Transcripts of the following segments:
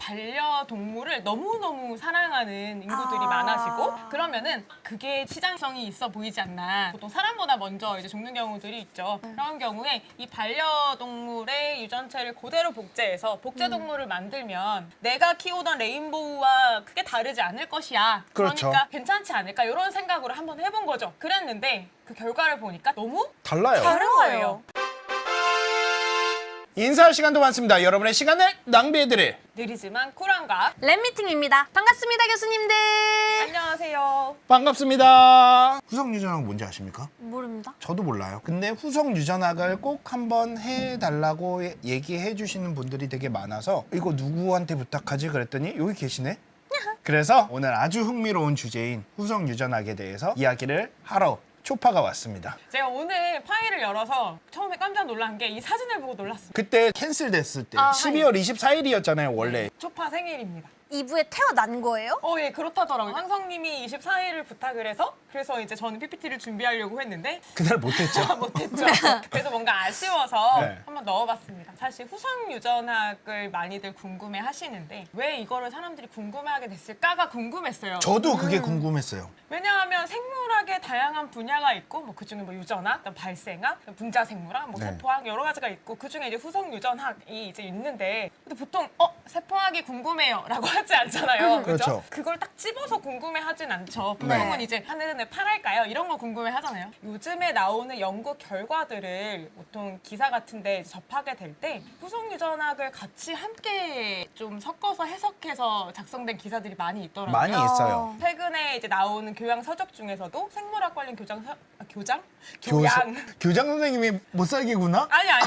반려동물을 너무너무 사랑하는 인구들이 많아지고 그러면은 그게 시장성이 있어 보이지 않나. 보통 사람보다 먼저 이제 죽는 경우들이 있죠. 그런 경우에 이 반려동물의 유전체를 그대로 복제해서 복제동물을 만들면 내가 키우던 레인보우와 크게 다르지 않을 것이야. 그렇죠. 그러니까 괜찮지 않을까 이런 생각으로 한번 해본 거죠. 그랬는데 그 결과를 보니까 너무 달라요. 다른 거예요. 인사할 시간도 많습니다. 여러분의 시간을 낭비해드릴 느리지만 쿨한가? 랩미팅입니다. 반갑습니다, 교수님들. 안녕하세요. 반갑습니다. 후성 유전학 뭔지 아십니까? 모릅니다. 저도 몰라요. 근데 후성 유전학을 꼭 한번 해달라고 얘기해 주시는 분들이 되게 많아서 이거 누구한테 부탁하지 그랬더니 여기 계시네. 그래서 오늘 아주 흥미로운 주제인 후성 유전학에 대해서 이야기를 하러 초파가 왔습니다. 제가 오늘 파일을 열어서 처음에 깜짝 놀란 게 이 사진을 보고 놀랐어요. 그때 캔슬됐을 때 아, 12월 24일이었잖아요 원래. 초파 생일입니다. 2부에 태어난 거예요? 예, 그렇다더라고요. 황성님이 24일을 부탁을 해서 그래서 이제 저는 PPT를 준비하려고 했는데 그날 못했죠. 못했죠. 그래도 뭔가 아쉬워서 네. 한번 넣어봤습니다. 사실 후성 유전학을 많이들 궁금해 하시는데 왜 이거를 사람들이 궁금해하게 됐을까가 궁금했어요. 저도 그게 궁금했어요. 왜냐하면 생물학의 다양한 분야가 있고 뭐 그중에 뭐 유전학, 발생학, 분자생물학, 뭐 네. 세포학 여러 가지가 있고 그중에 이제 후성 유전학이 이제 있는데 근데 보통 세포학이 궁금해요라고 하지 않잖아요. 그렇죠. 그걸 딱 집어서 궁금해하진 않죠. 네. 보통은 이제 하늘은 왜 파랄까요? 이런 거 궁금해하잖아요. 요즘에 나오는 연구 결과들을 보통 기사 같은데 접하게 될 때 후성 유전학을 같이 함께 좀 섞어서 해석해서 작성된 기사들이 많이 있더라고요. 많이 있어요. 최근에 이제 나오는 교양 서적 중에서도 생물학 관련 교양? 교장 선생님이 못살기구나? 아니야.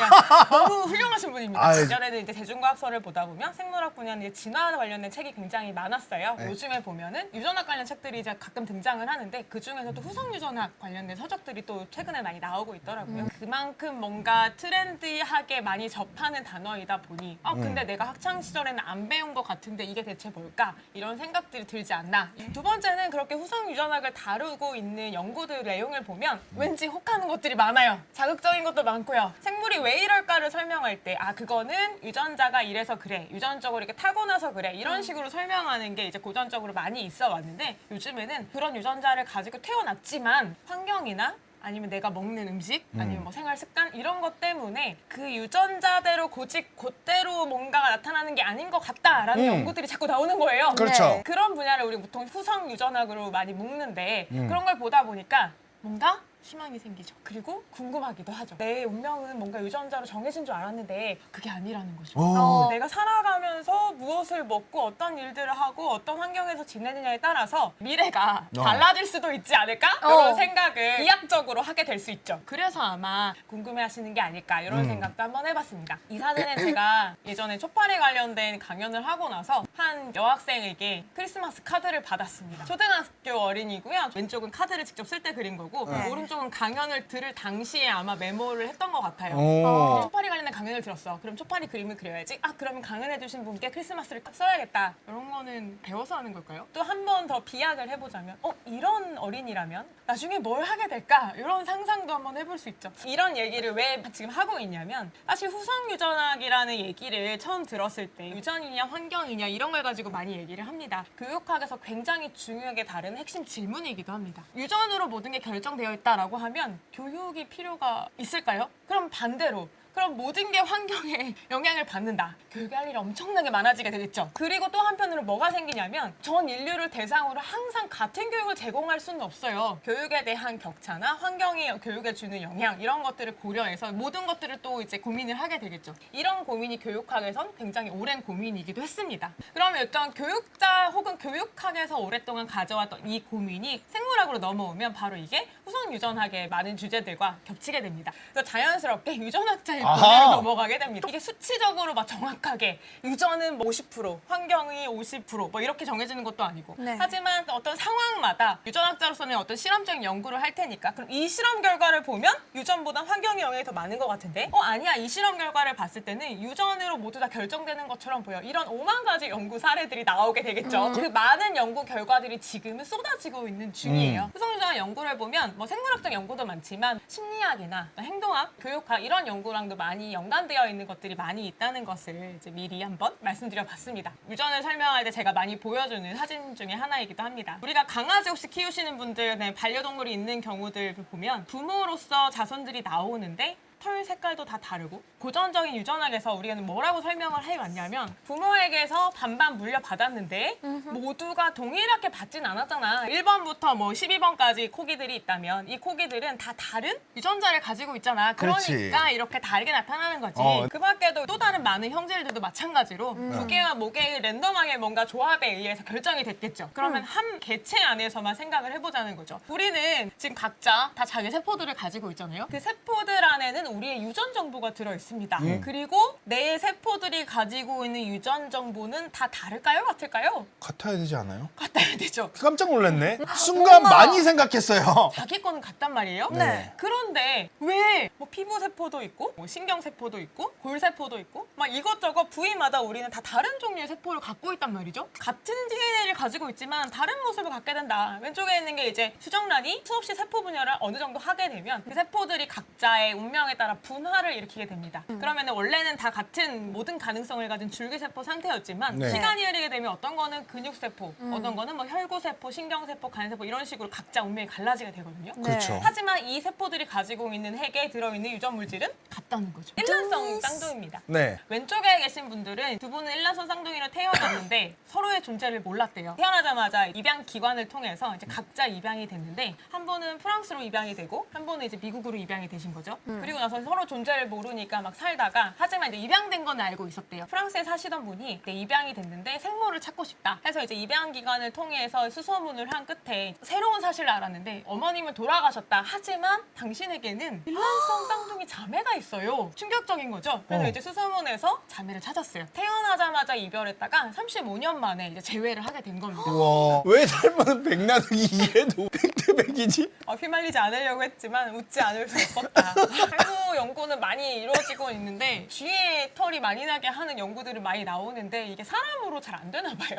너무 훌륭하신 분입니다. 아유. 예전에는 이제 대중과학서를 보다 보면 생물학 분야는 이제 진화 관련된 책이 굉장히 많았어요. 네. 요즘에 보면은 유전학 관련 책들이 이제 가끔 등장을 하는데 그 중에서도 후성 유전학 관련된 서적들이 또 최근에 많이 나오고 있더라고요. 그만큼 뭔가 트렌디하게 많이 접하는 단어이다 보니 근데 내가 학창 시절에는 안 배운 것 같은데 이게 대체 뭘까? 이런 생각들이 들지 않나. 두 번째는 그렇게 후성 유전학을 다루고 있는 연구들 내용을 보면 왠지 혹하는 것들이 많아요. 자극적인 것도 많고요. 생물이 왜 이럴까를 설명할 때 그거는 유전자가 이래서 그래. 유전적으로 이렇게 타고나서 그래. 이런 식으로 설명하는 게 이제 고전적으로 많이 있어 왔는데 요즘에는 그런 유전자를 가지고 태어났지만 환경이나 아니면 내가 먹는 음식, 아니면 뭐 생활 습관 이런 것 때문에 그 유전자대로 곧대로 뭔가가 나타나는 게 아닌 것 같다라는 연구들이 자꾸 나오는 거예요. 그렇죠. 네. 그런 분야를 우리 보통 후성 유전학으로 많이 묶는데 그런 걸 보다 보니까 뭔가 희망이 생기죠. 그리고 궁금하기도 하죠. 내 운명은 뭔가 유전자로 정해진 줄 알았는데 그게 아니라는 거죠. 오. 내가 살아가면서 무엇을 먹고 어떤 일들을 하고 어떤 환경에서 지내느냐에 따라서 미래가 달라질 수도 있지 않을까? 이런 생각을 이학적으로 하게 될 수 있죠. 그래서 아마 궁금해하시는 게 아닐까 이런 생각도 한번 해봤습니다. 이 사진은 제가 예전에 초파리 관련된 강연을 하고 나서 한 여학생에게 크리스마스 카드를 받았습니다. 초등학교 어린이고요. 왼쪽은 카드를 직접 쓸 때 그린 거고 오른쪽은 강연을 들을 당시에 아마 메모를 했던 것 같아요. 오. 초파리 관련된 강연을 들었어. 그럼 초파리 그림을 그려야지. 그러면 강연해주신 분께 크리스마스를 써야겠다. 이런 거는 배워서 하는 걸까요? 또 한 번 더 비약을 해보자면 이런 어린이라면 나중에 뭘 하게 될까? 이런 상상도 한번 해볼 수 있죠. 이런 얘기를 왜 지금 하고 있냐면 사실 후성 유전학이라는 얘기를 처음 들었을 때 유전이냐 환경이냐 이런 걸 가지고 많이 얘기를 합니다. 교육학에서 굉장히 중요하게 다루는 핵심 질문이기도 합니다. 유전으로 모든 게 결정되어 있다라고 하면 교육이 필요가 있을까요? 그럼 반대로 그럼 모든 게 환경에 영향을 받는다. 교육할 일이 엄청나게 많아지게 되겠죠. 그리고 또 한편으로 뭐가 생기냐면 전 인류를 대상으로 항상 같은 교육을 제공할 수는 없어요. 교육에 대한 격차나 환경이 교육에 주는 영향 이런 것들을 고려해서 모든 것들을 또 이제 고민을 하게 되겠죠. 이런 고민이 교육학에선 굉장히 오랜 고민이기도 했습니다. 그러면 일단 교육자 혹은 교육학에서 오랫동안 가져왔던 이 고민이 생물학으로 넘어오면 바로 이게 후성 유전학의 많은 주제들과 겹치게 됩니다. 그래서 자연스럽게 유전학자의 분야로 넘어가게 됩니다. 이게 수치적으로 막 정확하게 유전은 50%, 환경이 50% 이렇게 정해지는 것도 아니고 네. 하지만 어떤 상황마다 유전학자로서는 어떤 실험적인 연구를 할 테니까 그럼 이 실험 결과를 보면 유전보다 환경의 영향이 더 많은 것 같은데 아니야 이 실험 결과를 봤을 때는 유전으로 모두 다 결정되는 것처럼 보여. 이런 5만 가지 연구 사례들이 나오게 되겠죠. 그 많은 연구 결과들이 지금은 쏟아지고 있는 중이에요. 후성유전학 연구를 보면 생물학적 연구도 많지만 심리학이나 행동학, 교육학 이런 연구랑 유전이랑도 많이 연관되어 있는 것들이 많이 있다는 것을 이제 미리 한번 말씀드려봤습니다. 유전을 설명할 때 제가 많이 보여주는 사진 중에 하나이기도 합니다. 우리가 강아지 혹시 키우시는 분들, 반려동물이 있는 경우들 보면 부모로서 자손들이 나오는데 털 색깔도 다 다르고 고전적인 유전학에서 우리는 뭐라고 설명을 해왔냐면 부모에게서 반반 물려받았는데 모두가 동일하게 받진 않았잖아. 1번부터 뭐 12번까지 코기들이 있다면 이 코기들은 다 다른 유전자를 가지고 있잖아. 그렇지. 그러니까 이렇게 다르게 나타나는 거지. 그 밖에도 또 다른 많은 형제들도 마찬가지로 두 개와 모개의 랜덤하게 뭔가 조합에 의해서 결정이 됐겠죠. 그러면 한 개체 안에서만 생각을 해보자는 거죠. 우리는 지금 각자 다 자기 세포들을 가지고 있잖아요. 그 세포들 안에는 우리의 유전 정보가 들어있습니다. 그리고 내 세포들이 가지고 있는 유전 정보는 다 다를까요? 같을까요? 같아야 되지 않아요? 같아야 되죠. 깜짝 놀랐네. 순간 많이 생각했어요. 자기 거는 같단 말이에요. 네. 그런데 왜 뭐 피부 세포도 있고 뭐 신경 세포도 있고 골 세포도 있고 막 이것저것 부위마다 우리는 다 다른 종류의 세포를 갖고 있단 말이죠. 같은 DNA를 가지고 있지만 다른 모습을 갖게 된다. 왼쪽에 있는 게 이제 수정란이 수없이 세포 분열을 어느 정도 하게 되면 그 세포들이 각자의 운명에 따라 분화를 일으키게 됩니다. 그러면 원래는 다 같은 모든 가능성을 가진 줄기세포 상태였지만 네. 시간이 흐르게 되면 어떤 거는 근육세포, 어떤 거는 뭐 혈구세포, 신경세포, 간세포 이런 식으로 각자 운명이 갈라지게 되거든요. 그렇죠. 하지만 이 세포들이 가지고 있는 핵에 들어있는 유전 물질은 같다는 거죠. 일란성 쌍둥이입니다. 네. 왼쪽에 계신 분들은 두 분은 일란성 쌍둥이로 태어났는데 서로의 존재를 몰랐대요. 태어나자마자 입양 기관을 통해서 이제 각자 입양이 됐는데 한 분은 프랑스로 입양이 되고 한 분은 이제 미국으로 입양이 되신 거죠. 그리고 나서 서로 존재를 모르니까 막 살다가 하지만 이제 입양된 건 알고 있었대요. 프랑스에 사시던 분이 입양이 됐는데 생모를 찾고 싶다 해서 이제 입양 기관을 통해서 수소문을 한 끝에 새로운 사실을 알았는데 어머님은 돌아가셨다. 하지만 당신에게는 일란성 쌍둥이 자매가 있어요. 충격적인 거죠. 그래서 이제 수소문에서 자매를 찾았어요. 태어나자마자 이별했다가 35년 만에 이제 재회를 하게 된 겁니다. 우와. 왜 닮은 백나누기 이래도 백대백이지? 휘말리지 않으려고 했지만 웃지 않을 수 없었다. 탈모 연구는 많이 이루어지고 있는데 쥐의 털이 많이 나게 하는 연구들은 많이 나오는데 이게 사람으로 잘 안 되나 봐요.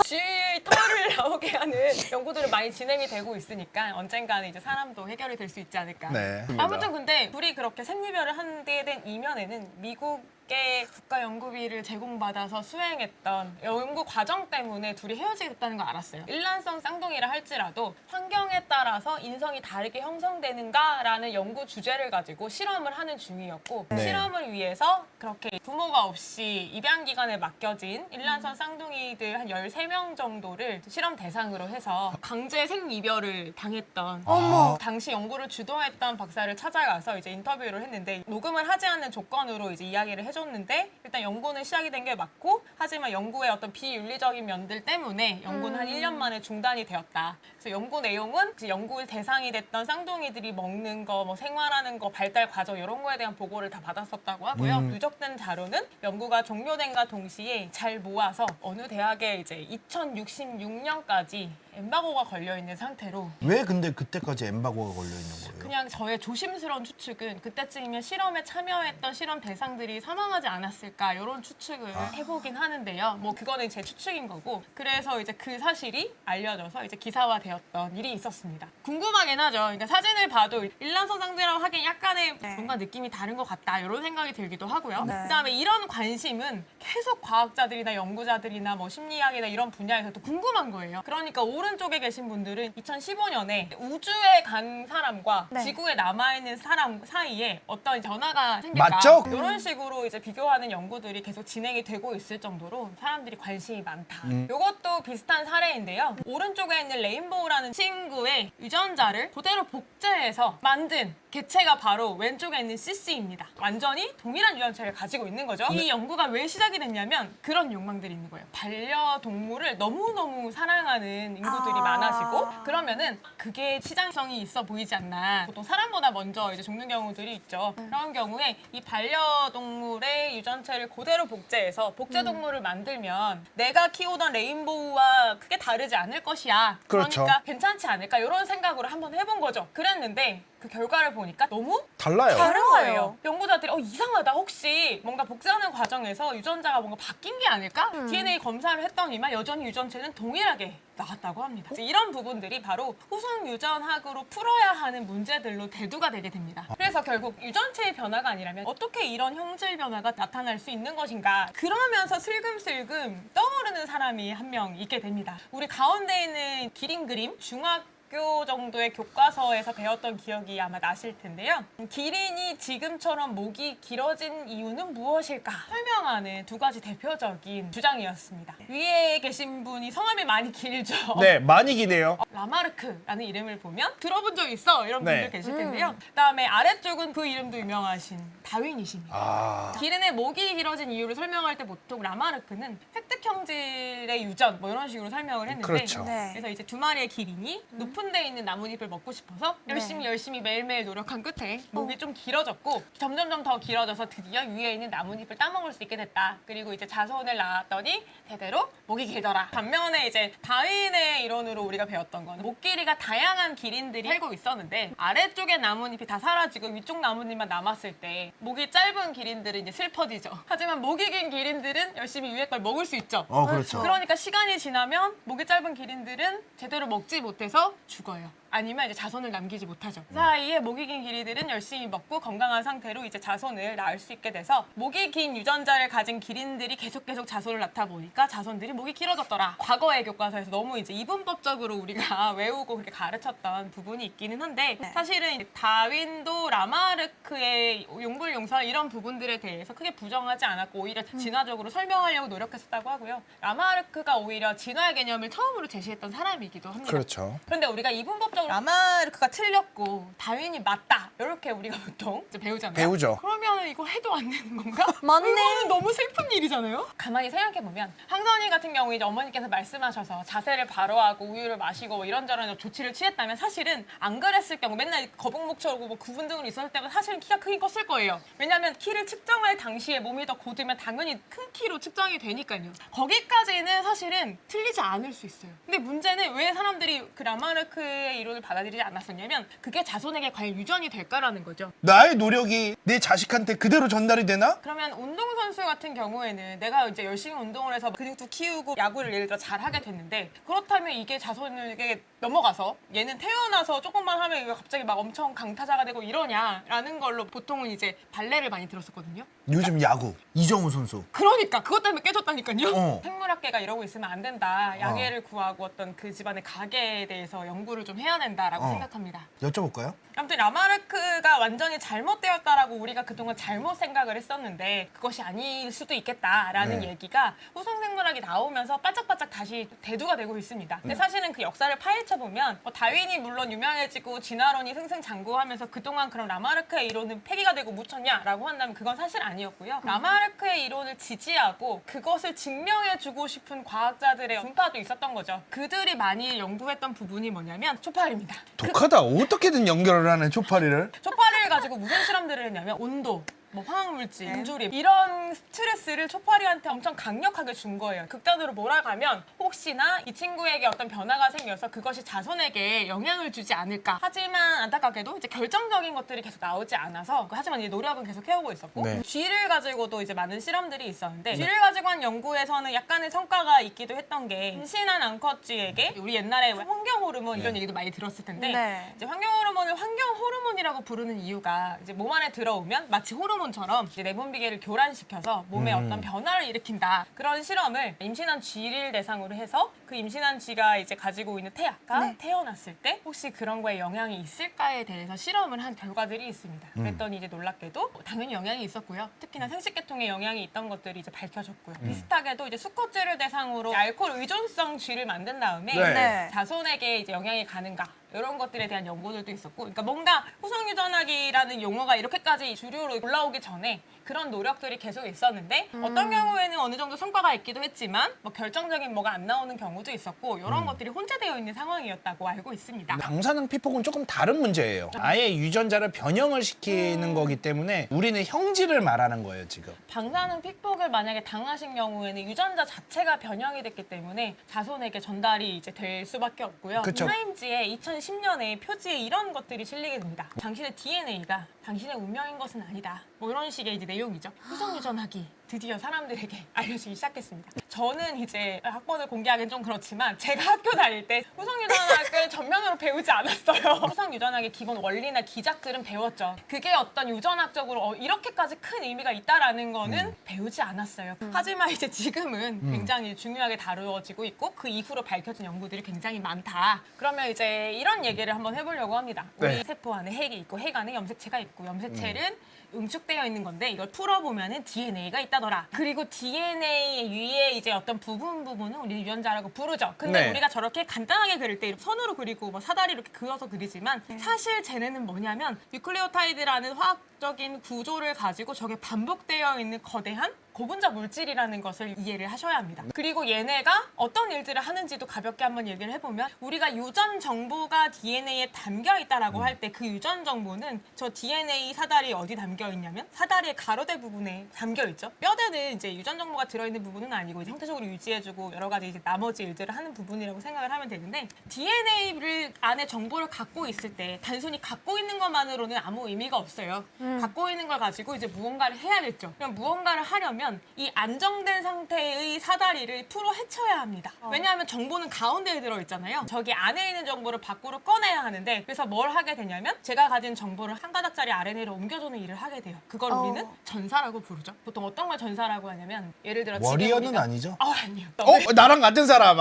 쥐의 털을 나오게 하는 연구들은 많이 진행이 되고 있으니까 언젠가는 이제 사람도 해결이 될 수 있지 않을까. 네. 아무튼 근데 둘이 그렇게 생리별을 하게 된 이면에는 미국의 국가연구비를 제공받아서 수행했던 연구 과정 때문에 둘이 헤어지게 됐다는 걸 알았어요. 일란성 쌍둥이라 할지라도 환경에 따라서 인성이 다르게 형성되는가라는 연구 주제를 가지고 실험을 하는 중이었고 네. 실험을 위해서 그렇게 부모가 없이 입양기관에 맡겨진 일란성 쌍둥이들 한 13명 정도를 실험 대상으로 해서 강제 생이별을 당했던 어머. 당시 연구를 주도했던 박사를 찾아가서 이제 인터뷰를 했는데 녹음을 하지 않는 조건으로 이제 이야기를 해줬는데 일단 연구는 시작이 된 게 맞고 하지만 연구의 어떤 비윤리적인 면들 때문에 연구는 한 1년 만에 중단이 되었다. 그래서 연구 내용은 이제 연구의 대상이 됐던 쌍둥이들이 먹는 거, 뭐 생활하는 거, 발달 과정 이런 거에 대한 보고를 다 받았었다고 하고요. 누적된 자료는 연구가 종료된과 동시에 잘 모아서 어느 대학에 이제 2066년까지 엠바고가 걸려 있는 상태로 왜 근데 그때까지 엠바고가 걸려 있는 거예요? 그냥 저의 조심스러운 추측은 그때쯤이면 실험에 참여했던 실험 대상들이 사망하지 않았을까 이런 추측을 해보긴 하는데요. 뭐 그거는 제 추측인 거고 그래서 이제 그 사실이 알려져서 이제 기사화되었던 일이 있었습니다. 궁금하긴 하죠. 그러니까 사진을 봐도 일란성 쌍둥이라고 하기엔 약간의 뭔가 느낌이 다른 것 같다 이런 생각이 들기도 하고요. 그다음에 이런 관심은 계속 과학자들이나 연구자들이나 뭐 심리학이나 이런 분야에서도 궁금한 거예요. 그러니까 오른쪽에 계신 분들은 2015년에 우주에 간 사람과 지구에 남아있는 사람 사이에 어떤 변화가 생길까 맞죠? 이런 식으로 이제 비교하는 연구들이 계속 진행이 되고 있을 정도로 사람들이 관심이 많다. 이것도 비슷한 사례인데요. 오른쪽에 있는 레인보우라는 친구의 유전자를 그대로 복제해서 만든 개체가 바로 왼쪽에 있는 CC입니다. 완전히 동일한 유전체를 가지고 있는 거죠. 이 연구가 왜 시작이 됐냐면 그런 욕망들이 있는 거예요. 반려동물을 너무너무 사랑하는 인구들이 많아지고 그러면은 그게 시장성이 있어 보이지 않나. 보통 사람보다 먼저 이제 죽는 경우들이 있죠. 그런 경우에 이 반려동물의 유전체를 그대로 복제해서 복제동물을 만들면 내가 키우던 레인보우와 크게 다르지 않을 것이야. 그렇죠. 그러니까 괜찮지 않을까 이런 생각으로 한번 해본 거죠. 그랬는데 그 결과를 보니까 너무 달라요. 다른 거예요. 거예요. 연구자들이 이상하다. 혹시 뭔가 복사하는 과정에서 유전자가 뭔가 바뀐 게 아닐까? DNA 검사를 했더니만 여전히 유전체는 동일하게 나왔다고 합니다. 이제 이런 부분들이 바로 후속 유전학으로 풀어야 하는 문제들로 대두가 되게 됩니다. 그래서 결국 유전체의 변화가 아니라면 어떻게 이런 형질 변화가 나타날 수 있는 것인가? 그러면서 슬금슬금 떠오르는 사람이 한 명 있게 됩니다. 우리 가운데 있는 기린 그림 중학교 정도의 교과서에서 배웠던 기억이 아마 나실 텐데요. 기린이 지금처럼 목이 길어진 이유는 무엇일까? 설명하는 두 가지 대표적인 주장이었습니다. 위에 계신 분이 성함이 많이 길죠. 네, 많이 기네요. 라마르크라는 이름을 보면 들어본 적 있어 이런 분들 네. 계실 텐데요. 그다음에 아래쪽은 그 이름도 유명하신 다윈이십니다. 아, 기린의 목이 길어진 이유를 설명할 때 보통 라마르크는 획득 형질의 유전 뭐 이런 식으로 설명을 했는데 그렇죠. 네. 그래서 이제 두 마리의 기린이 높은 데 있는 나뭇잎을 먹고 싶어서 열심히 매일매일 노력한 끝에 목이 좀 길어졌고 점점점 더 길어져서 드디어 위에 있는 나뭇잎을 따먹을 수 있게 됐다. 그리고 이제 자손을 낳았더니 대대로 목이 길더라. 반면에 이제 다윈의 이론으로 우리가 배웠던 거는 목 길이가 다양한 기린들이 살고 있었는데 아래쪽의 나뭇잎이 다 사라지고 위쪽 나뭇잎만 남았을 때 목이 짧은 기린들은 이제 슬퍼지죠. 하지만 목이 긴 기린들은 열심히 위에 걸 먹을 수 있죠. 그렇죠. 그러니까 시간이 지나면 목이 짧은 기린들은 제대로 먹지 못해서 죽어요. 아니면 이제 자손을 남기지 못하죠. 그 사이에 목이 긴 기린들은 열심히 먹고 건강한 상태로 이제 자손을 낳을 수 있게 돼서 목이 긴 유전자를 가진 기린들이 계속 자손을 낳다 보니까 자손들이 목이 길어졌더라. 과거의 교과서에서 너무 이제 이분법적으로 우리가 외우고 그렇게 가르쳤던 부분이 있기는 한데 사실은 이제 다윈도 라마르크의 용불용설 이런 부분들에 대해서 크게 부정하지 않았고 오히려 진화적으로 설명하려고 노력했었다고 하고요. 라마르크가 오히려 진화의 개념을 처음으로 제시했던 사람이기도 합니다. 그렇죠. 그런데 우리가 이분법적으로 라마르크가 틀렸고 다윈이 맞다 이렇게 우리가 보통 이제 배우잖아요. 배우죠. 그러면 이거 해도 안 되는 건가? 맞네. 이거는 너무 슬픈 일이잖아요. 가만히 생각해보면 황선이 같은 경우 이제 어머니께서 말씀하셔서 자세를 바로하고 우유를 마시고 뭐 이런저런 조치를 취했다면 사실은 안 그랬을 경우 맨날 거북목처럼 뭐 구분등으로 있었을 때가 사실은 키가 크긴 컸을 거예요. 왜냐하면 키를 측정할 당시에 몸이 더 고들면 당연히 큰 키로 측정이 되니까요. 거기까지는 사실은 틀리지 않을 수 있어요. 근데 문제는 왜 사람들이 그 라마르크의 이론을 받아들이지 않았었냐면 그게 자손에게 과연 유전이 될까라는 거죠. 나의 노력이 내 자식한테 그대로 전달이 되나? 그러면 운동선수 같은 경우에는 내가 이제 열심히 운동을 해서 근육도 키우고 야구를 예를 들어 잘하게 됐는데 그렇다면 이게 자손에게 넘어가서 얘는 태어나서 조금만 하면 이거 갑자기 막 엄청 강타자가 되고 이러냐라는 걸로 보통은 이제 발레를 많이 들었었거든요. 요즘 야구 이정우 선수. 그러니까 그것 때문에 깨졌다니까요. 어. 생물학계가 이러고 있으면 안 된다. 양해를 구하고 어떤 그 집안의 가계에 대해서 연구를 좀 해야 된다라고 생각합니다. 여쭤볼까요? 아무튼 라마르크가 완전히 잘못되었다라고 우리가 그동안 잘못 생각을 했었는데 그것이 아닐 수도 있겠다라는 네. 얘기가 후성생물학이 나오면서 반짝반짝 다시 대두가 되고 있습니다. 근데 사실은 그 역사를 파헤쳐보면 뭐 다윈이 물론 유명해지고 진화론이 승승장구하면서 그동안 그럼 라마르크의 이론은 폐기가 되고 묻혔냐라고 한다면 그건 사실 아니었고요. 라마르크의 이론을 지지하고 그것을 증명해주고 싶은 과학자들의 분파도 있었던 거죠. 그들이 많이 연구했던 부분이 뭐냐면 초파리입니다. 독하다. 어떻게든 연결을 하는 초파리를. 초파리를 가지고 무슨 실험들을 했냐면 온도, 뭐 화학물질, 인조리 이런 스트레스를 초파리한테 엄청 강력하게 준 거예요. 극단으로 몰아가면 혹시나 이 친구에게 어떤 변화가 생겨서 그것이 자손에게 영향을 주지 않을까. 하지만 안타깝게도 이제 결정적인 것들이 계속 나오지 않아서 하지만 이 노력은 계속 해오고 있었고 네. 쥐를 가지고도 이제 많은 실험들이 있었는데 쥐를 가지고 한 연구에서는 약간의 성과가 있기도 했던 게 임신한 암컷쥐에게 우리 옛날에 환경 호르몬 이런 얘기도 많이 들었을 텐데 네. 이제 환경 호르몬을 환경 호르몬이라고 부르는 이유가 이제 몸 안에 들어오면 마치 호르몬처럼 이제 내분 비계를 교란시켜서 몸에 어떤 변화를 일으킨다. 그런 실험을 임신한 쥐를 대상으로 해서 그 임신한 쥐가 이제 가지고 있는 태아가 태어났을 때 혹시 그런 거에 영향이 있을까에 대해서 실험을 한 결과들이 있습니다. 그랬더니 이제 놀랍게도 당연히 영향이 있었고요. 특히나 생식계통에 영향이 있던 것들이 이제 밝혀졌고요. 비슷하게도 이제 수컷쥐를 대상으로 알코올 의존성 쥐를 만든 다음에 네. 자손에게 이제 영향이 가는가 이런 것들에 대한 연구들도 있었고, 그러니까 뭔가 후성유전학이라는 용어가 이렇게까지 주류로 올라오기 전에 그런 노력들이 계속 있었는데 어떤 경우에는 어느 정도 성과가 있기도 했지만 뭐 결정적인 뭐가 안 나오는 경우도 있었고 이런 것들이 혼재되어 있는 상황이었다고 알고 있습니다. 방사능 피폭은 조금 다른 문제예요. 아예 유전자를 변형을 시키는 거기 때문에 우리는 형질을 말하는 거예요, 지금. 방사능 픽폭을 만약에 당하신 경우에는 유전자 자체가 변형이 됐기 때문에 자손에게 전달이 이제 될 수밖에 없고요. 그쵸. 타임지에 2010년에 표지에 이런 것들이 실리게 됩니다. 당신의 DNA가 당신의 운명인 것은 아니다. 뭐 이런 식의 이제 내용이죠. 후성 유전하기 드디어 사람들에게 알려지기 시작했습니다. 저는 이제 학번을 공개하기는 좀 그렇지만 제가 학교 다닐 때 후성 유전학을 전면으로 배우지 않았어요. 후성 유전학의 기본 원리나 기작들은 배웠죠. 그게 어떤 유전학적으로 이렇게까지 큰 의미가 있다라는 거는 배우지 않았어요. 하지만 이제 지금은 굉장히 중요하게 다루어지고 있고 그 이후로 밝혀진 연구들이 굉장히 많다. 그러면 이제 이런 얘기를 한번 해보려고 합니다. 네. 우리 세포 안에 핵이 있고 핵 안에 염색체가 있고 염색체는 응축되어 있는 건데 이걸 풀어보면은 DNA가 있다더라. 그리고 DNA 위에 이제 어떤 부분은 우리 유전자라고 부르죠. 근데 네. 우리가 저렇게 간단하게 그릴 때 선으로 그리고 뭐 사다리 이렇게 그어서 그리지만 사실 쟤네는 뭐냐면 뉴클레오타이드라는 화학적인 구조를 가지고 저게 반복되어 있는 거대한 고분자 물질이라는 것을 이해를 하셔야 합니다. 그리고 얘네가 어떤 일들을 하는지도 가볍게 한번 얘기를 해보면 우리가 유전 정보가 DNA에 담겨 있다라고 할 때 그 유전 정보는 저 DNA 사다리에 어디 담겨 있냐면 사다리의 가로대 부분에 담겨 있죠. 뼈대는 이제 유전 정보가 들어있는 부분은 아니고 이제 형태적으로 유지해주고 여러 가지 이제 나머지 일들을 하는 부분이라고 생각을 하면 되는데 DNA를 안에 정보를 갖고 있을 때 단순히 갖고 있는 것만으로는 아무 의미가 없어요. 갖고 있는 걸 가지고 이제 무언가를 해야겠죠. 그럼 무언가를 하려면 이 안정된 상태의 사다리를 풀어 헤쳐야 합니다. 왜냐하면 정보는 가운데에 들어있잖아요. 저기 안에 있는 정보를 밖으로 꺼내야 하는데 그래서 뭘 하게 되냐면 제가 가진 정보를 한 가닥짜리 RNA로 옮겨주는 일을 하게 돼요. 그걸 우리는 전사라고 부르죠. 보통 어떤 걸 전사라고 하냐면 예를 들어 지금 워리어는 우리가- 아니죠? 아니요. 나랑 같은 사람.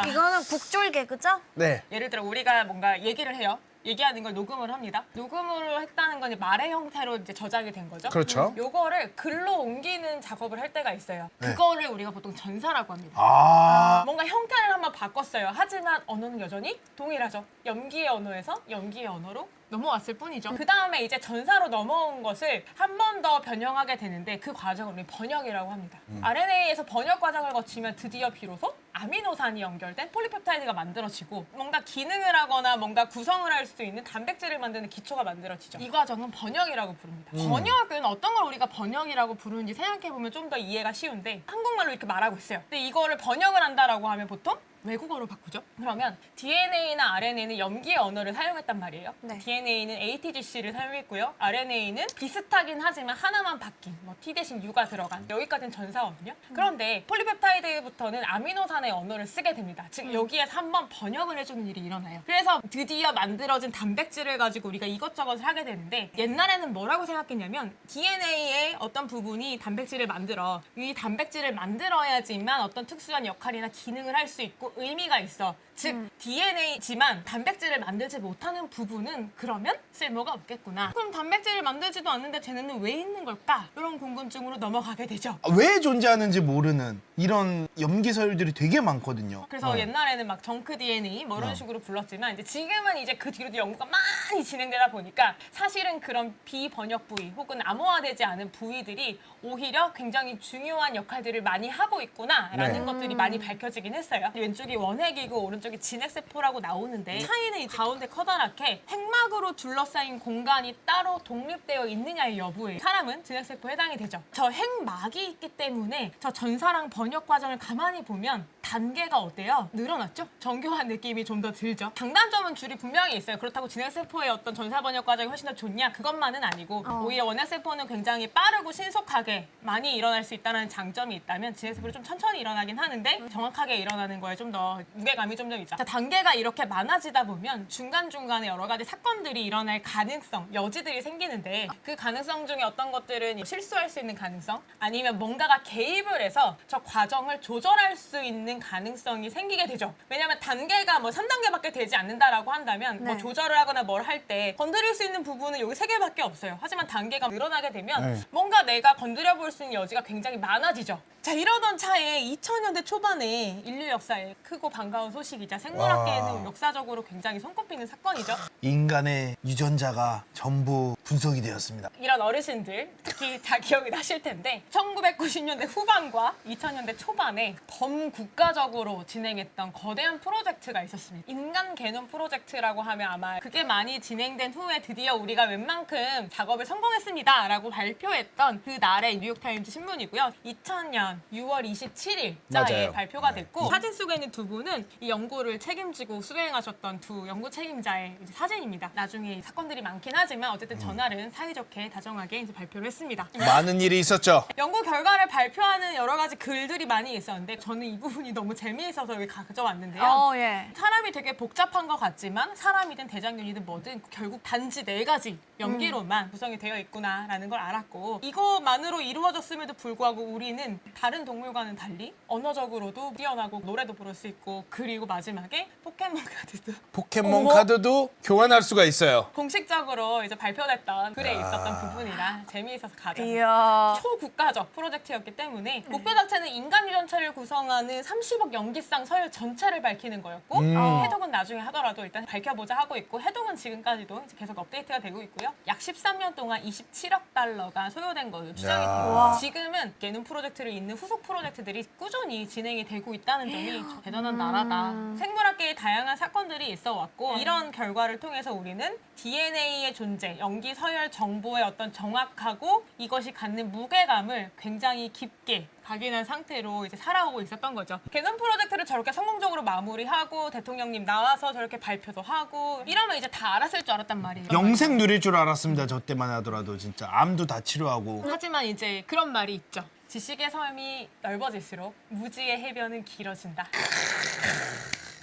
이거는 국졸 개그죠? 네. 예를 들어 우리가 뭔가 얘기를 해요. 얘기하는 걸 녹음을 합니다. 녹음을 했다는 건 이제 말의 형태로 이제 저장이 된 거죠. 그렇죠. 요거를 글로 옮기는 작업을 할 때가 있어요. 네. 그거를 우리가 보통 전사라고 합니다. 뭔가 형태를 한번 바꿨어요. 하지만 언어는 여전히 동일하죠. 염기의 언어에서 염기의 언어로 넘어왔을 뿐이죠. 그 다음에 이제 전사로 넘어온 것을 한 번 더 변형하게 되는데 그 과정을 우리 번역이라고 합니다. RNA에서 번역 과정을 거치면 드디어 비로소 아미노산이 연결된 폴리펩타이드가 만들어지고 뭔가 기능을 하거나 뭔가 구성을 할 수 있는 단백질을 만드는 기초가 만들어지죠. 이 과정은 번역이라고 부릅니다. 번역은 어떤 걸 우리가 번역이라고 부르는지 생각해보면 좀 더 이해가 쉬운데 한국말로 이렇게 말하고 있어요. 근데 이거를 번역을 한다라고 하면 보통 외국어로 바꾸죠. 그러면 DNA나 RNA는 염기의 언어를 사용했단 말이에요. 네. DNA는 ATGC를 사용했고요. RNA는 비슷하긴 하지만 하나만 바뀐 뭐 T 대신 U가 들어간 여기까지는 전사거든요. 그런데 폴리펩타이드부터는 아미노산의 언어를 쓰게 됩니다. 즉 여기에서 한번 번역을 해주는 일이 일어나요. 그래서 드디어 만들어진 단백질을 가지고 우리가 이것저것을 하게 되는데 옛날에는 뭐라고 생각했냐면 DNA의 어떤 부분이 단백질을 만들어 이 단백질을 만들어야지만 어떤 특수한 역할이나 기능을 할 수 있고 의미가 있어. 즉 DNA지만 단백질을 만들지 못하는 부분은 그러면 쓸모가 없겠구나. 그럼 단백질을 만들지도 않는데 쟤네는 왜 있는 걸까? 이런 궁금증으로 넘어가게 되죠. 왜 존재하는지 모르는 이런 염기서열들이 되게 많거든요. 그래서 옛날에는 막 정크 DNA 뭐 이런 식으로 불렀지만 이제 지금은 이제 그 뒤로도 연구가 많이 진행되다 보니까 사실은 그런 비번역 부위 혹은 암호화되지 않은 부위들이 오히려 굉장히 중요한 역할들을 많이 하고 있구나라는 네. 것들이 많이 밝혀지긴 했어요. 왼쪽이 원핵이고 오른쪽이 진핵세포라고 나오는데 차이는 이제 가운데 커다랗게 핵막으로 둘러싸인 공간이 따로 독립되어 있느냐의 여부에 사람은 진핵세포에 해당이 되죠. 저 핵막이 있기 때문에 저 전사랑 번역 과정을 가만히 보면 단계가 어때요? 늘어났죠? 정교한 느낌이 좀 더 들죠? 장단점은 줄이 분명히 있어요. 그렇다고 진핵세포의 어떤 전사 번역 과정이 훨씬 더 좋냐? 그것만은 아니고 오히려 원핵세포는 굉장히 빠르고 신속하게 많이 일어날 수 있다는 장점이 있다면 진핵세포는 좀 천천히 일어나긴 하는데 정확하게 일어나는 거에 좀 더 무게감이 좀 더 있죠. 자, 단계가 이렇게 많아지다 보면 중간중간에 여러 가지 사건들이 일어날 가능성, 여지들이 생기는데 그 가능성 중에 어떤 것들은 실수할 수 있는 가능성 아니면 뭔가가 개입을 해서 저 과정을 조절할 수 있는 가능성이 생기게 되죠. 왜냐하면 단계가 뭐 3단계밖에 되지 않는다라고 한다면 뭐 네. 조절을 하거나 뭘 할 때 건드릴 수 있는 부분은 여기 3개밖에 없어요. 하지만 단계가 늘어나게 되면 네. 뭔가 내가 건드려 볼 수 있는 여지가 굉장히 많아지죠. 자, 이러던 차에 2000년대 초반에 인류 역사에 크고 반가운 소식이자 생물학 생물학계에는 역사적으로 굉장히 손꼽히는 사건이죠. 인간의 유전자가 전부 분석이 되었습니다. 이런 어르신들 특히 다 기억이 나실 텐데 1990년대 후반과 2000년대 초반에 범국가적으로 진행했던 거대한 프로젝트가 있었습니다. 인간 게놈 프로젝트라고 하면 아마 그게 많이 진행된 후에 드디어 우리가 웬만큼 작업을 성공했습니다 라고 발표했던 그 날의 뉴욕타임즈 신문이고요. 2000년 6월 27일자에 맞아요. 발표가 됐고 사진 속에 있는 두 분은 이 연구를 책임지고 수행하셨던 두 연구 책임자의 이제 사진입니다. 나중에 사건들이 많긴 하지만 어쨌든 전날은 사이좋게 다정하게 이제 발표를 했습니다. 많은 일이 있었죠. 연구 결과를 발표하는 여러 가지 글들이 많이 있었는데 저는 이 부분이 너무 재미있어서 여기 가져왔는데요. 예. 사람이 되게 복잡한 것 같지만 사람이든 대장균이든 뭐든 결국 단지 4가지 염기로만 구성이 되어 있구나라는 걸 알았고 이것만으로 이루어졌음에도 불구하고 우리는 다른 동물과는 달리 언어적으로도 뛰어나고 노래도 부를 수 있고 그리고 마지막에 포켓몬 카드도 포켓몬 카드도 교환할 수가 있어요. 공식적으로 이제 발표됐던 글에 있었던 부분이라 재미있어서 가져왔습니다. 이야. 초국가적 프로젝트였기 때문에 목표 자체는 인간 유전체를 구성하는 30억 염기쌍 서열 전체를 밝히는 거였고 해독은 나중에 하더라도 일단 밝혀보자 하고 있고 해독은 지금까지도 이제 계속 업데이트가 되고 있고요. 약 13년 동안 27억 달러가 소요된 걸로 추정이 됩니다. 지금은 게놈 프로젝트를 잇는 후속 프로젝트들이 꾸준히 진행이 되고 있다는 점이 대단한 나라다. 생물학계의 다양한 사건들이 있어 왔고 이런 결과를 통해서 우리는 DNA의 존재, 염기 서열 정보의 어떤 정확하고 이것이 갖는 무게감을 굉장히 깊게 각인한 상태로 이제 살아오고 있었던 거죠. 게놈 프로젝트를 저렇게 성공적으로 마무리하고 대통령님 나와서 저렇게 발표도 하고 이러면 이제 다 알았을 줄 알았단 말이에요. 영생 누릴 줄 알았습니다. 저 때만 하더라도 진짜 암도 다 치료하고. 하지만 이제 그런 말이 있죠. 지식의 섬이 넓어질수록 무지의 해변은 길어진다.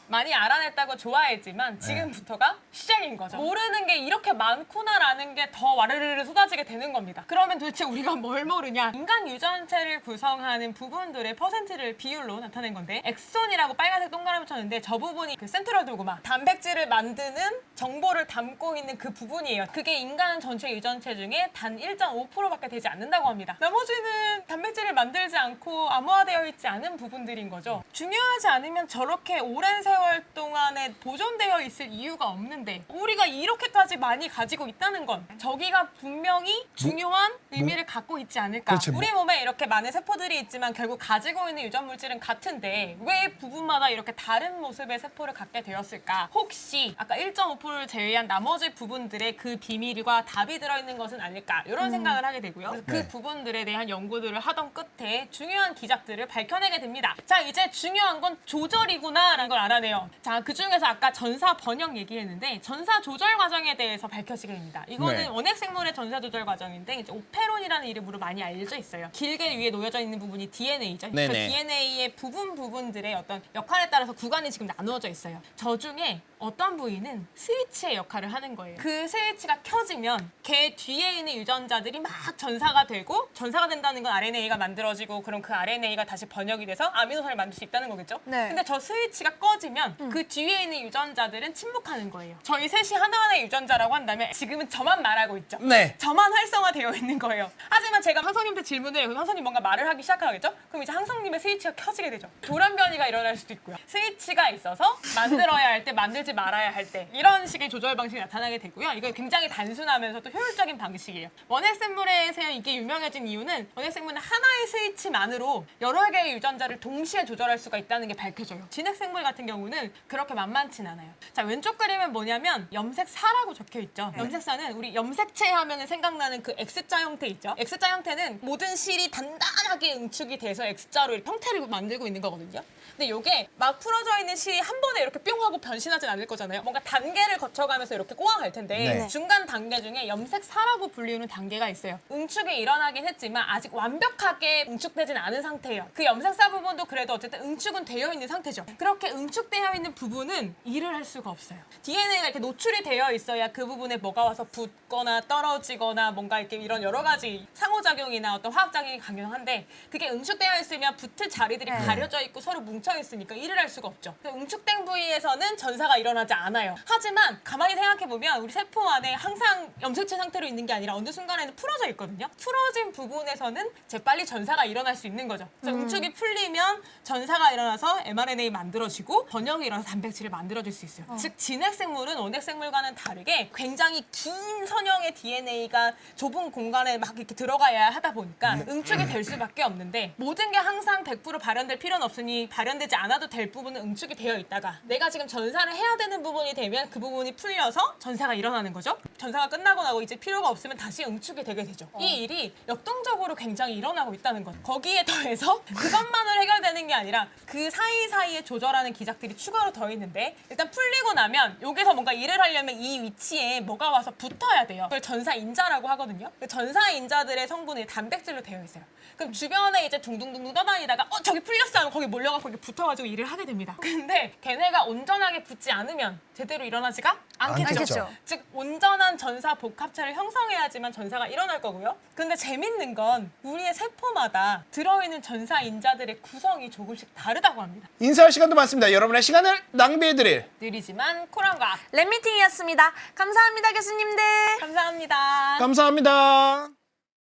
많이 알아냈다고 좋아했지만 지금부터가 시작인 거죠. 모르는 게 이렇게 많구나라는 게 더 와르르르 쏟아지게 되는 겁니다. 그러면 도대체 우리가 뭘 모르냐? 인간 유전체를 구성하는 부분들의 퍼센트를 비율로 나타낸 건데 엑손이라고 빨간색 동그라미 쳤는데 저 부분이 그 센트럴 도그마 단백질을 만드는 정보를 담고 있는 그 부분이에요. 그게 인간 전체 유전체 중에 단 1.5%밖에 되지 않는다고 합니다. 나머지는 단백질을 만들지 않고 암호화되어 있지 않은 부분들인 거죠. 중요하지 않으면 저렇게 오랜 세월 동안에 보존되어 있을 이유가 없는데 우리가 이렇게까지 많이 가지고 있다는 건 저기가 분명히 중요한 의미를 갖고 있지 않을까. 그렇지, 뭐. 우리 몸에 이렇게 많은 세포들이 있지만 결국 가지고 있는 유전 물질은 같은데 왜 부분마다 이렇게 다른 모습의 세포를 갖게 되었을까? 혹시 아까 1.5%를 제외한 나머지 부분들의 그 비밀과 답이 들어있는 것은 아닐까? 이런 생각을 하게 되고요. 그래서 그 네. 부분들에 대한 연구들을 하던 끝에 중요한 기작들을 밝혀내게 됩니다. 자, 이제 중요한 건 조절이구나라는 걸 알아내요. 자, 그 중에서 아까 전사 번역 얘기했는데 전사 조절 과정에 대해서 밝혀지게 됩니다. 이거는 네. 원핵 생물의 전사 조절 과정인데 이제 오페론이라는 이름으로 많이 알려져 있어요. 길게 위에 놓여져 있는 부분이 DNA죠. 그 네네. DNA의 부분들의 어떤 역할에 따라서 구간이 지금 나누어져 있어요. 저 중에 어떤 부위는 스위치의 역할을 하는 거예요. 그 스위치가 켜지면 걔 뒤에 있는 유전자들이 막 전사가 되고 전사가 된다는 건 RNA가 만들어지고 그럼 그 RNA가 다시 번역이 돼서 아미노산을 만들 수 있다는 거겠죠? 네. 근데 저 스위치가 꺼지면 그 뒤에 있는 유전자들은 침묵하는 거예요. 저희 셋이 하나하나의 유전자라고 한다면 지금은 저만 말하고 있죠. 네. 저만 활성화되어 있는 거예요. 하지만 제가 항성님한테 질문을 해요. 그럼 항성님 뭔가 말을 하기 시작하겠죠? 그럼 이제 항성님의 스위치가 켜지게 되죠. 돌연변이가 일어날 수도 있고요. 스위치가 있어서 만들어야 할 때 만들지 말아야 할 때 이런 식의 조절 방식이 나타나게 되고요. 이거 굉장히 단순하면서도 효율적인 방식이에요. 원핵 생물에서 이게 유명해진 이유는 원핵 생물은 하나의 스위치만으로 여러 개의 유전자를 동시에 조절할 수가 있다는 게 밝혀져요. 진핵 생물 같은 경우는 그렇게 만만치 않아요. 자, 왼쪽 그림은 뭐냐면 염색사라고 적혀 있죠. 염색사는 우리 염색체 하면 생각나는 그 X자 형태 있죠. X자 형태는 모든 실이 단단하게 응축이 돼서 X자로 이렇게 형태를 만들고 있는 거거든요. 근데 이게 막 풀어져 있는 실이 한 번에 이렇게 뿅 하고 변신하진 않을 거잖아요. 뭔가 단계를 거쳐가면서 이렇게 꼬아갈 텐데 네. 중간 단계 중에 염색사라고 불리우는 단계가 있어요. 응축이 일어나긴 했지만 아직 완벽하게 응축되진 않은 상태예요. 그 염색사 부분도 그래도 어쨌든 응축은 되어 있는 상태죠. 그렇게 응축되어 있는 부분은 일을 할 수가 없어요. DNA가 이렇게 노출이 되어 있어야 그 부분에 뭐가 와서 붙거나 떨어지거나 뭔가 이렇게 이런 여러 가지 상호작용이나 어떤 화학작용이 강경한데 그게 응축되어 있으면 붙을 자리들이 가려져 있고 서로 뭉쳐 있으니까 일을 할 수가 없죠. 그 응축된 부위에서는 전사가 일어나지 않아요. 하지만 가만히 생각해보면 우리 세포 안에 항상 염색체 상태로 있는 게 아니라 어느 순간에는 풀어져 있거든요. 풀어진 부분에서는 재빨리 전사가 일어날 수 있는 거죠. 그래서 응축이 풀리면 전사가 일어나서 mRNA 만들어지고 번역이 일어나서 단백질을 만들어줄 수 있어요. 즉 진핵생물은 원핵생물과는 다르게 굉장히 긴 선형의 DNA가 좁은 공간에 막 이렇게 들어가야 하다 보니까 응축이 될 수밖에 없는데 모든 게 항상 100% 발현될 필요는 없으니 발현되지 않아도 될 부분은 응축이 되어 있다가 내가 지금 전사를 해야 되는 부분이 되면 그 부분이 풀려서 전사가 일어나는 거죠. 전사가 끝나고 나고 이제 필요가 없으면 다시 응축이 되게 되죠. 이 일이 역동적으로 굉장히 일어나고 있다는 거죠. 거기에 더해서 그것만으로 해결되는 게 아니라 그 사이사이에 조절하는 기작들이 추가로 더 있는데 일단 풀리고 나면 여기서 뭔가 일을 하려면 이 위치에 뭐가 와서 붙어야 돼요. 그걸 전사인자라고 하거든요. 그 전사인자들의 성분이 단백질로 되어 있어요. 그럼 주변에 이제 둥둥둥둥 떠다니다가 저기 풀렸어 하면 거기 몰려가고 이렇게 붙어가지고 일을 하게 됩니다. 근데 걔네가 온전하게 붙지 않으면 제대로 일어나지가 않겠죠. 않겠죠. 즉 온전한 전사 복합체를 형성해야지만 전사가 일어날 거고요. 근데 재밌는 건 우리의 세포마다 들어있는 전사인자들의 구성이 조금씩 다르다고 합니다. 인사할 시간도 많습니다. 여러분의 시간을 낭비해드릴 느리지만 쿨한 과학. 랩미팅이었습니다. 감사합니다, 교수님들. 감사합니다. 감사합니다.